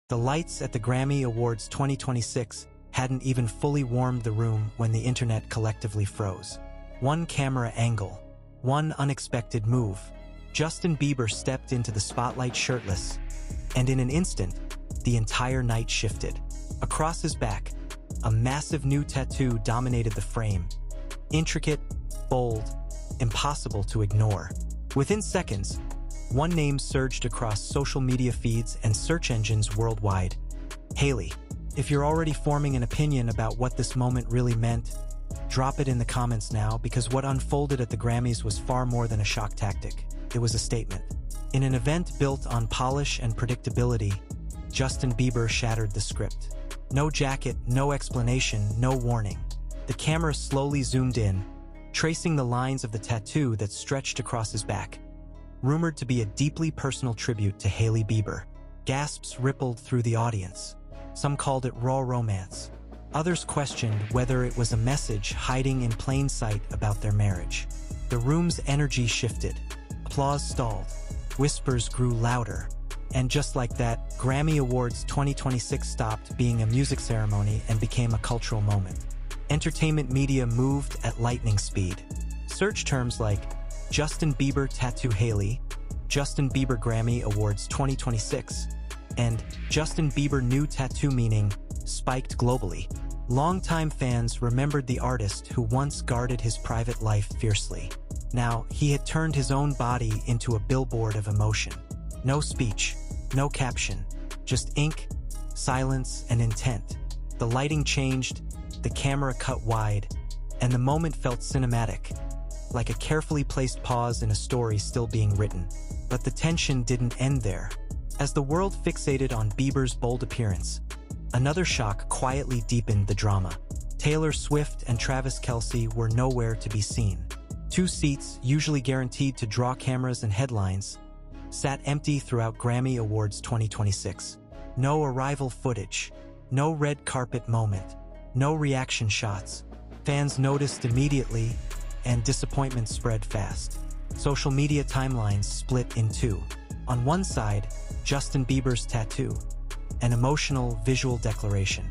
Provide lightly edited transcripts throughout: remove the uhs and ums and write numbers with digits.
The lights at the Grammy Awards 2026 hadn't even fully warmed the room when the internet collectively froze. One camera angle, one unexpected move. Justin Bieber stepped into the spotlight shirtless, and in an instant, the entire night shifted. Across his back, a massive new tattoo dominated the frame. Intricate, bold, impossible to ignore. Within seconds, one name surged across social media feeds and search engines worldwide. Hailey. If you're already forming an opinion about what this moment really meant, drop it in the comments now, because what unfolded at the Grammys was far more than a shock tactic. It was a statement. In an event built on polish and predictability, Justin Bieber shattered the script. No jacket, no explanation, no warning. The camera slowly zoomed in, tracing the lines of the tattoo that stretched across his back. Rumored to be a deeply personal tribute to Hailey Bieber. Gasps rippled through the audience. Some called it raw romance. Others questioned whether it was a message hiding in plain sight about their marriage. The room's energy shifted. Applause stalled. Whispers grew louder. And just like that, Grammy Awards 2026 stopped being a music ceremony and became a cultural moment. Entertainment media moved at lightning speed. Search terms like Justin Bieber Tattoo Hailey, Justin Bieber Grammy Awards 2026, and Justin Bieber New Tattoo Meaning spiked globally. Longtime fans remembered the artist who once guarded his private life fiercely. Now, he had turned his own body into a billboard of emotion. No speech, no caption, just ink, silence, and intent. The lighting changed, the camera cut wide, and the moment felt cinematic, like a carefully placed pause in a story still being written. But the tension didn't end there. As the world fixated on Bieber's bold appearance, another shock quietly deepened the drama. Taylor Swift and Travis Kelce were nowhere to be seen. Two seats, usually guaranteed to draw cameras and headlines, sat empty throughout Grammy Awards 2026. No arrival footage, no red carpet moment, no reaction shots. Fans noticed immediately, and disappointment spread fast. Social media timelines split in two. On one side, Justin Bieber's tattoo, an emotional visual declaration.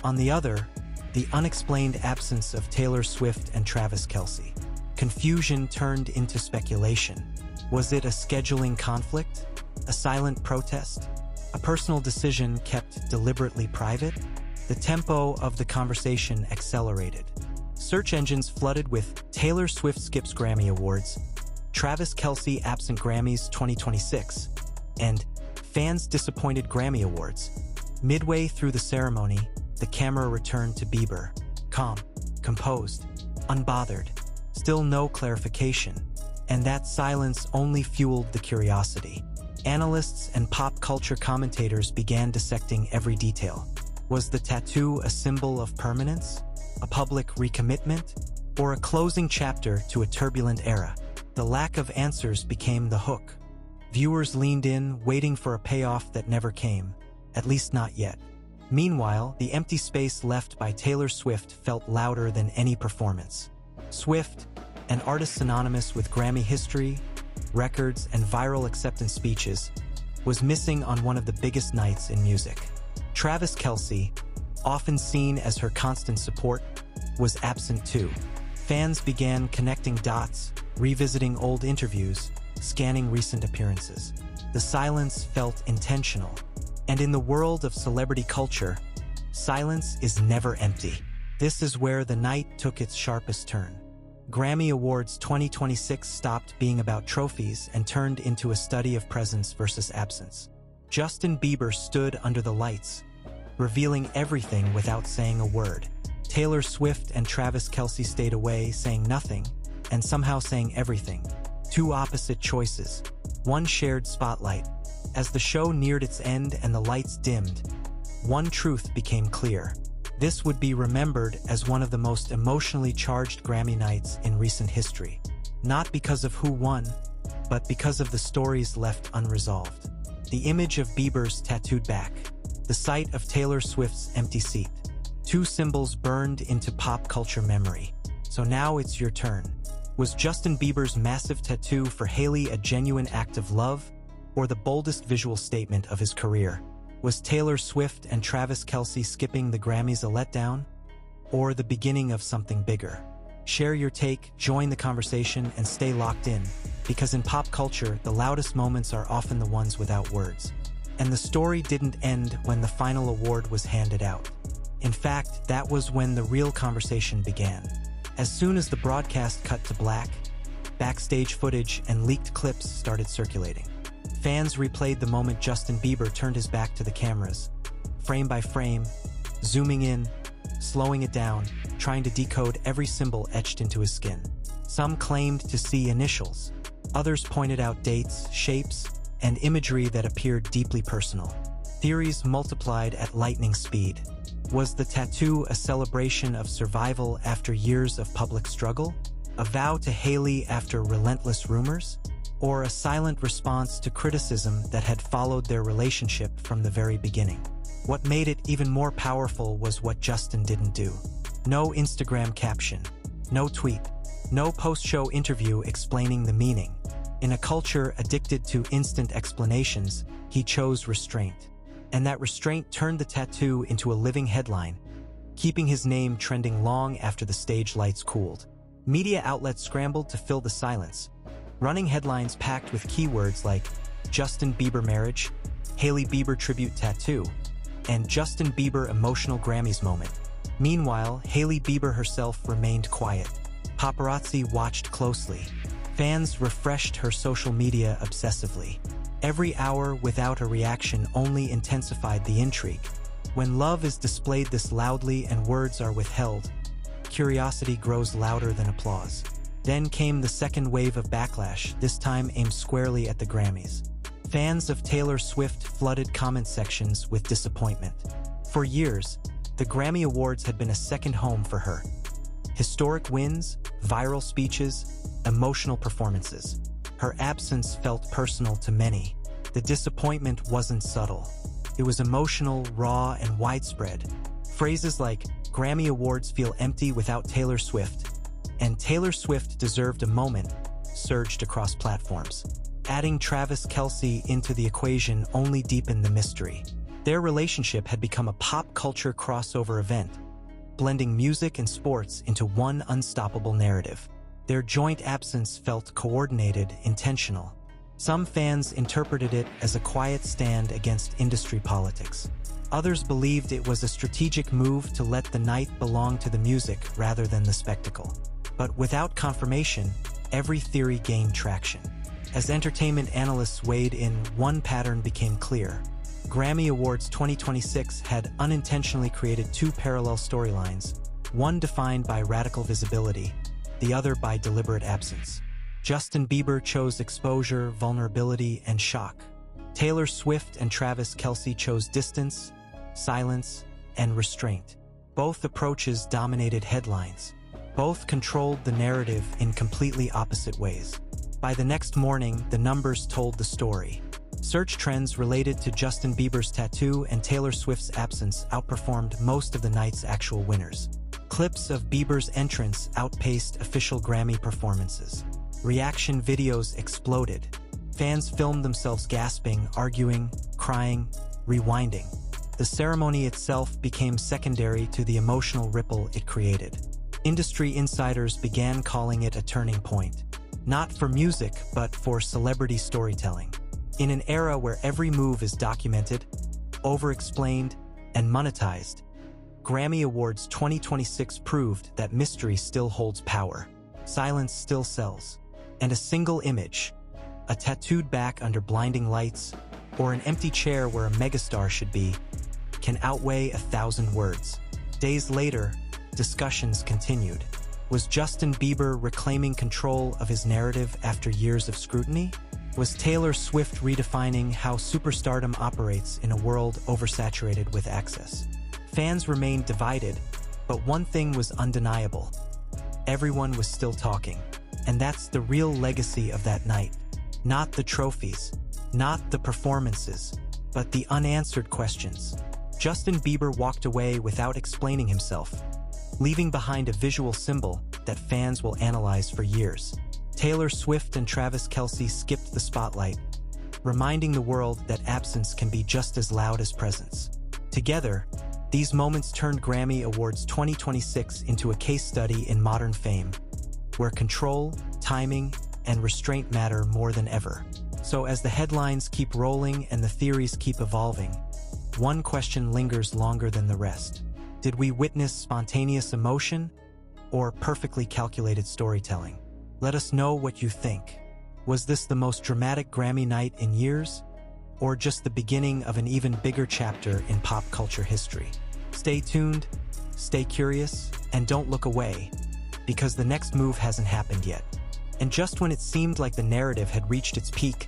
On the other, the unexplained absence of Taylor Swift and Travis Kelce. Confusion turned into speculation. Was it a scheduling conflict? A silent protest? A personal decision kept deliberately private? The tempo of the conversation accelerated. Search engines flooded with Taylor Swift skips Grammy Awards, Travis Kelce absent Grammys 2026, and fans disappointed Grammy Awards. Midway through the ceremony, the camera returned to Bieber. Calm, composed, unbothered. Still no clarification. And that silence only fueled the curiosity. Analysts and pop culture commentators began dissecting every detail. Was the tattoo a symbol of permanence? A public recommitment? Or a closing chapter to a turbulent era? The lack of answers became the hook. Viewers leaned in, waiting for a payoff that never came, at least not yet. Meanwhile, the empty space left by Taylor Swift felt louder than any performance. Swift, an artist synonymous with Grammy history, records, and viral acceptance speeches, was missing on one of the biggest nights in music. Travis Kelce, often seen as her constant support, was absent too. Fans began connecting dots, revisiting old interviews, scanning recent appearances. The silence felt intentional. And in the world of celebrity culture, silence is never empty. This is where the night took its sharpest turn. Grammy Awards 2026 stopped being about trophies and turned into a study of presence versus absence. Justin Bieber stood under the lights, revealing everything without saying a word. Taylor Swift and Travis Kelce stayed away, saying nothing, and somehow saying everything. Two opposite choices, one shared spotlight. As the show neared its end and the lights dimmed, one truth became clear. This would be remembered as one of the most emotionally charged Grammy nights in recent history. Not because of who won, but because of the stories left unresolved. The image of Bieber's tattooed back, the sight of Taylor Swift's empty seat. Two symbols burned into pop culture memory. So now it's your turn. Was Justin Bieber's massive tattoo for Hailey a genuine act of love, or the boldest visual statement of his career? Was Taylor Swift and Travis Kelce skipping the Grammys a letdown? Or the beginning of something bigger? Share your take, join the conversation, and stay locked in, because in pop culture, the loudest moments are often the ones without words. And the story didn't end when the final award was handed out. In fact, that was when the real conversation began. As soon as the broadcast cut to black, backstage footage and leaked clips started circulating. Fans replayed the moment Justin Bieber turned his back to the cameras, frame by frame, zooming in, slowing it down, trying to decode every symbol etched into his skin. Some claimed to see initials. Others pointed out dates, shapes, and imagery that appeared deeply personal. Theories multiplied at lightning speed. Was the tattoo a celebration of survival after years of public struggle? A vow to Hailey after relentless rumors? Or a silent response to criticism that had followed their relationship from the very beginning? What made it even more powerful was what Justin didn't do. No Instagram caption, no tweet, no post-show interview explaining the meaning. In a culture addicted to instant explanations, he chose restraint. And that restraint turned the tattoo into a living headline, keeping his name trending long after the stage lights cooled. Media outlets scrambled to fill the silence, running headlines packed with keywords like Justin Bieber marriage, Hailey Bieber tribute tattoo, and Justin Bieber emotional Grammys moment. Meanwhile, Hailey Bieber herself remained quiet. Paparazzi watched closely. Fans refreshed her social media obsessively. Every hour without a reaction only intensified the intrigue. When love is displayed this loudly and words are withheld, curiosity grows louder than applause. Then came the second wave of backlash, this time aimed squarely at the Grammys. Fans of Taylor Swift flooded comment sections with disappointment. For years, the Grammy Awards had been a second home for her. Historic wins, viral speeches, emotional performances. Her absence felt personal to many. The disappointment wasn't subtle. It was emotional, raw, and widespread. Phrases like, "Grammy Awards feel empty without Taylor Swift," and "Taylor Swift deserved a moment," surged across platforms. Adding Travis Kelce into the equation only deepened the mystery. Their relationship had become a pop culture crossover event, blending music and sports into one unstoppable narrative. Their joint absence felt coordinated, intentional. Some fans interpreted it as a quiet stand against industry politics. Others believed it was a strategic move to let the night belong to the music rather than the spectacle. But without confirmation, every theory gained traction. As entertainment analysts weighed in, one pattern became clear. Grammy Awards 2026 had unintentionally created two parallel storylines, one defined by radical visibility, the other by deliberate absence. Justin Bieber chose exposure, vulnerability, and shock. Taylor Swift and Travis Kelce chose distance, silence, and restraint. Both approaches dominated headlines. Both controlled the narrative in completely opposite ways. By the next morning, the numbers told the story. Search trends related to Justin Bieber's tattoo and Taylor Swift's absence outperformed most of the night's actual winners. Clips of Bieber's entrance outpaced official Grammy performances. Reaction videos exploded. Fans filmed themselves gasping, arguing, crying, rewinding. The ceremony itself became secondary to the emotional ripple it created. Industry insiders began calling it a turning point, not for music, but for celebrity storytelling. In an era where every move is documented, over-explained, and monetized, Grammy Awards 2026 proved that mystery still holds power, silence still sells, and a single image, a tattooed back under blinding lights, or an empty chair where a megastar should be, can outweigh 1,000 words. Days later, discussions continued. Was Justin Bieber reclaiming control of his narrative after years of scrutiny? Was Taylor Swift redefining how superstardom operates in a world oversaturated with access? Fans remained divided, but one thing was undeniable. Everyone was still talking. And that's the real legacy of that night. Not the trophies, not the performances, but the unanswered questions. Justin Bieber walked away without explaining himself, leaving behind a visual symbol that fans will analyze for years. Taylor Swift and Travis Kelce skipped the spotlight, reminding the world that absence can be just as loud as presence. Together, these moments turned Grammy Awards 2026 into a case study in modern fame, where control, timing, and restraint matter more than ever. So as the headlines keep rolling and the theories keep evolving, one question lingers longer than the rest. Did we witness spontaneous emotion or perfectly calculated storytelling? Let us know what you think. Was this the most dramatic Grammy night in years, or just the beginning of an even bigger chapter in pop culture history? Stay tuned, stay curious, and don't look away, because the next move hasn't happened yet. And just when it seemed like the narrative had reached its peak,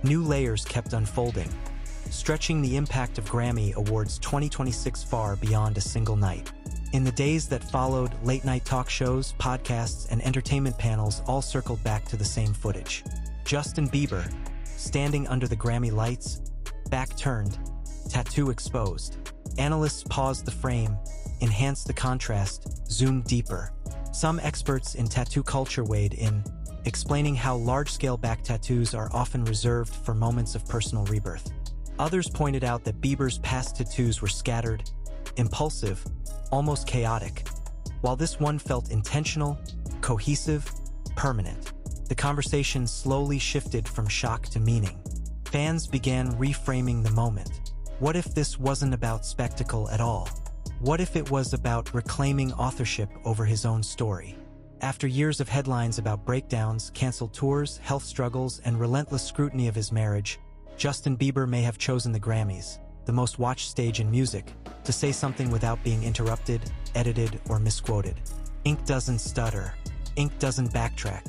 new layers kept unfolding, stretching the impact of Grammy Awards 2026 far beyond a single night. In the days that followed, late-night talk shows, podcasts, and entertainment panels all circled back to the same footage. Justin Bieber, standing under the Grammy lights, back turned, tattoo exposed. Analysts paused the frame, enhanced the contrast, zoomed deeper. Some experts in tattoo culture weighed in, explaining how large-scale back tattoos are often reserved for moments of personal rebirth. Others pointed out that Bieber's past tattoos were scattered, impulsive, almost chaotic, while this one felt intentional, cohesive, permanent. The conversation slowly shifted from shock to meaning. Fans began reframing the moment. What if this wasn't about spectacle at all? What if it was about reclaiming authorship over his own story? After years of headlines about breakdowns, canceled tours, health struggles, and relentless scrutiny of his marriage, Justin Bieber may have chosen the Grammys, the most watched stage in music, to say something without being interrupted, edited, or misquoted. Ink doesn't stutter. Ink doesn't backtrack.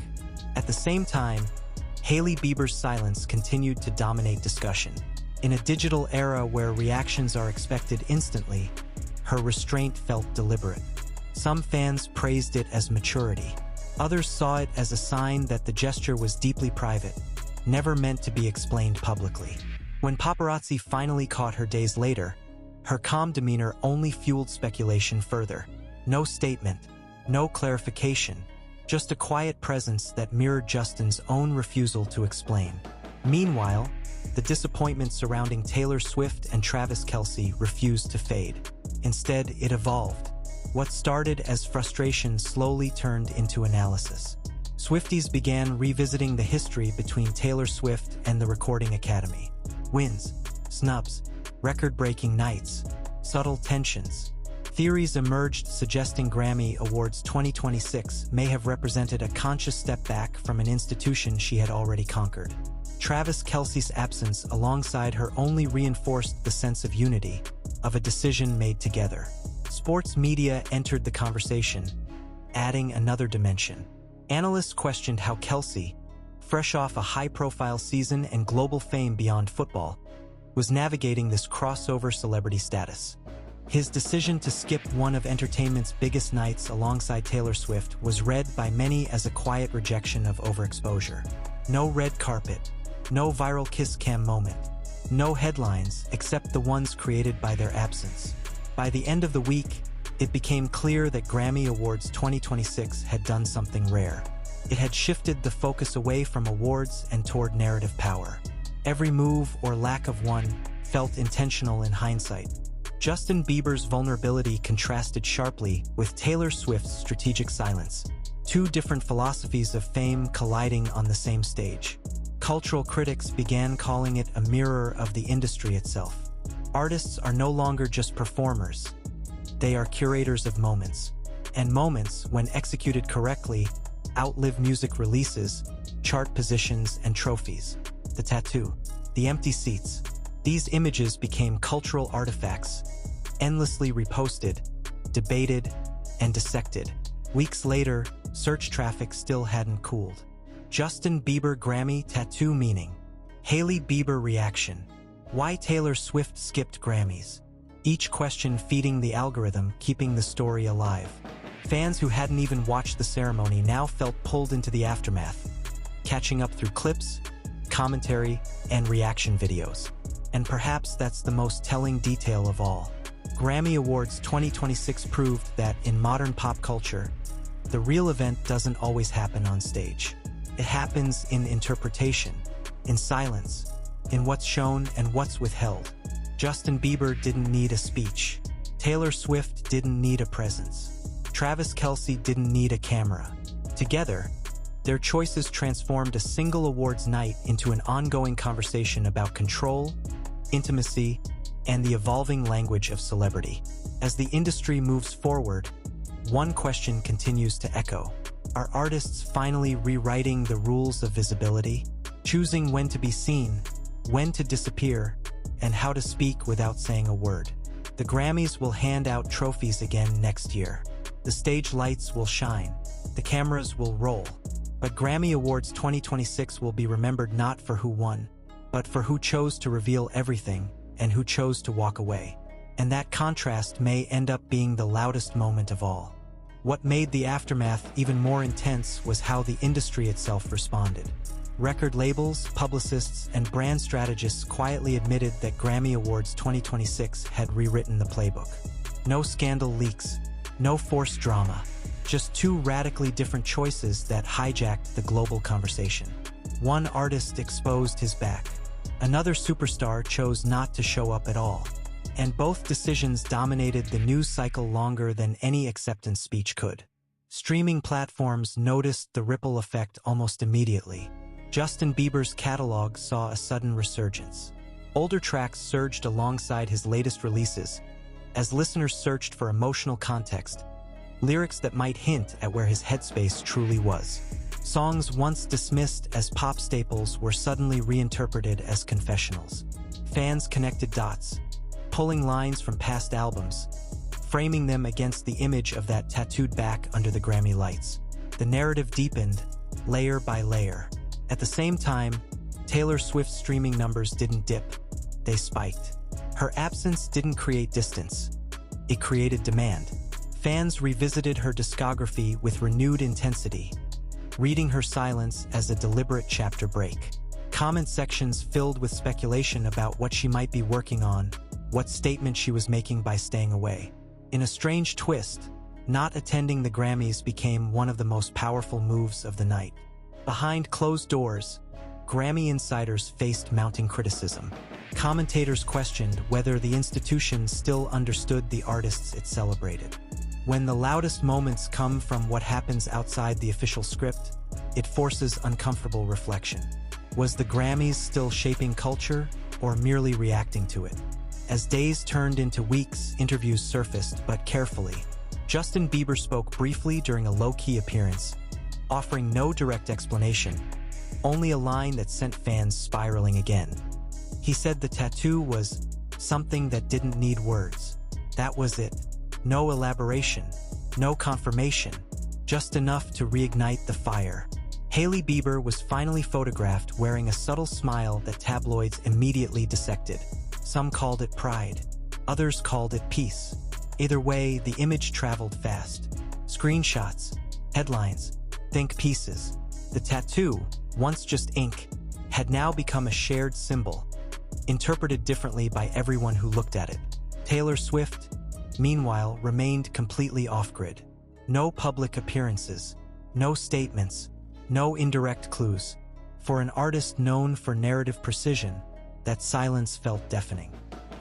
At the same time, Hailey Bieber's silence continued to dominate discussion. In a digital era where reactions are expected instantly, her restraint felt deliberate. Some fans praised it as maturity. Others saw it as a sign that the gesture was deeply private, never meant to be explained publicly. When paparazzi finally caught her days later, her calm demeanor only fueled speculation further. No statement, no clarification, just a quiet presence that mirrored Justin's own refusal to explain. Meanwhile, the disappointment surrounding Taylor Swift and Travis Kelce refused to fade. Instead, it evolved. What started as frustration slowly turned into analysis. Swifties began revisiting the history between Taylor Swift and the Recording Academy. Wins, snubs, record-breaking nights, subtle tensions. Theories emerged suggesting Grammy Awards 2026 may have represented a conscious step back from an institution she had already conquered. Travis Kelce's absence alongside her only reinforced the sense of unity, of a decision made together. Sports media entered the conversation, adding another dimension. Analysts questioned how Kelce, fresh off a high-profile season and global fame beyond football, was navigating this crossover celebrity status. His decision to skip one of entertainment's biggest nights alongside Taylor Swift was read by many as a quiet rejection of overexposure. No red carpet, no viral kiss cam moment, no headlines except the ones created by their absence. By the end of the week, it became clear that Grammy Awards 2026 had done something rare. It had shifted the focus away from awards and toward narrative power. Every move or lack of one felt intentional in hindsight. Justin Bieber's vulnerability contrasted sharply with Taylor Swift's strategic silence, two different philosophies of fame colliding on the same stage. Cultural critics began calling it a mirror of the industry itself. Artists are no longer just performers. They are curators of moments. And moments, when executed correctly, outlive music releases, chart positions, and trophies. The tattoo, the empty seats. These images became cultural artifacts, endlessly reposted, debated, and dissected. Weeks later, search traffic still hadn't cooled. Justin Bieber Grammy tattoo meaning. Hailey Bieber reaction. Why Taylor Swift skipped Grammys. Each question feeding the algorithm, keeping the story alive. Fans who hadn't even watched the ceremony now felt pulled into the aftermath, catching up through clips, commentary, and reaction videos. And perhaps that's the most telling detail of all. Grammy Awards 2026 proved that in modern pop culture, the real event doesn't always happen on stage. It happens in interpretation, in silence, in what's shown and what's withheld. Justin Bieber didn't need a speech. Taylor Swift didn't need a presence. Travis Kelce didn't need a camera. Together, their choices transformed a single awards night into an ongoing conversation about control, intimacy, and the evolving language of celebrity. As the industry moves forward, one question continues to echo. Are artists finally rewriting the rules of visibility, choosing when to be seen, when to disappear, and how to speak without saying a word? The Grammys will hand out trophies again next year. The stage lights will shine. The cameras will roll. But Grammy Awards 2026 will be remembered not for who won, but for who chose to reveal everything and who chose to walk away. And that contrast may end up being the loudest moment of all. What made the aftermath even more intense was how the industry itself responded. Record labels, publicists, and brand strategists quietly admitted that Grammy Awards 2026 had rewritten the playbook. No scandal leaks, no forced drama, just two radically different choices that hijacked the global conversation. One artist exposed his back. Another superstar chose not to show up at all. And both decisions dominated the news cycle longer than any acceptance speech could. Streaming platforms noticed the ripple effect almost immediately. Justin Bieber's catalog saw a sudden resurgence. Older tracks surged alongside his latest releases, as listeners searched for emotional context, lyrics that might hint at where his headspace truly was. Songs once dismissed as pop staples were suddenly reinterpreted as confessionals. Fans connected dots, pulling lines from past albums, framing them against the image of that tattooed back under the Grammy lights. The narrative deepened, layer by layer. At the same time, Taylor Swift's streaming numbers didn't dip, they spiked. Her absence didn't create distance, it created demand. Fans revisited her discography with renewed intensity, reading her silence as a deliberate chapter break. Comment sections filled with speculation about what she might be working on, what statement she was making by staying away. In a strange twist, not attending the Grammys became one of the most powerful moves of the night. Behind closed doors, Grammy insiders faced mounting criticism. Commentators questioned whether the institution still understood the artists it celebrated. When the loudest moments come from what happens outside the official script, it forces uncomfortable reflection. Was the Grammys still shaping culture or merely reacting to it? As days turned into weeks, interviews surfaced, but carefully. Justin Bieber spoke briefly during a low-key appearance, offering no direct explanation, only a line that sent fans spiraling again. He said the tattoo was something that didn't need words. That was it. No elaboration, no confirmation, just enough to reignite the fire. Hailey Bieber was finally photographed wearing a subtle smile that tabloids immediately dissected. Some called it pride, others called it peace. Either way, the image traveled fast. Screenshots, headlines, think pieces. The tattoo, once just ink, had now become a shared symbol, interpreted differently by everyone who looked at it. Taylor Swift, meanwhile, remained completely off-grid. No public appearances, no statements, no indirect clues. For an artist known for narrative precision, that silence felt deafening.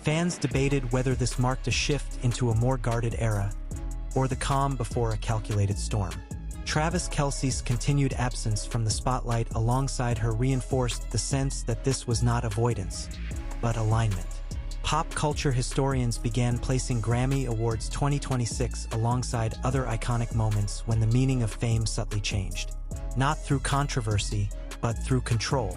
Fans debated whether this marked a shift into a more guarded era, or the calm before a calculated storm. Travis Kelce's continued absence from the spotlight alongside her reinforced the sense that this was not avoidance, but alignment. Pop culture historians began placing Grammy Awards 2026 alongside other iconic moments when the meaning of fame subtly changed. Not through controversy, but through control.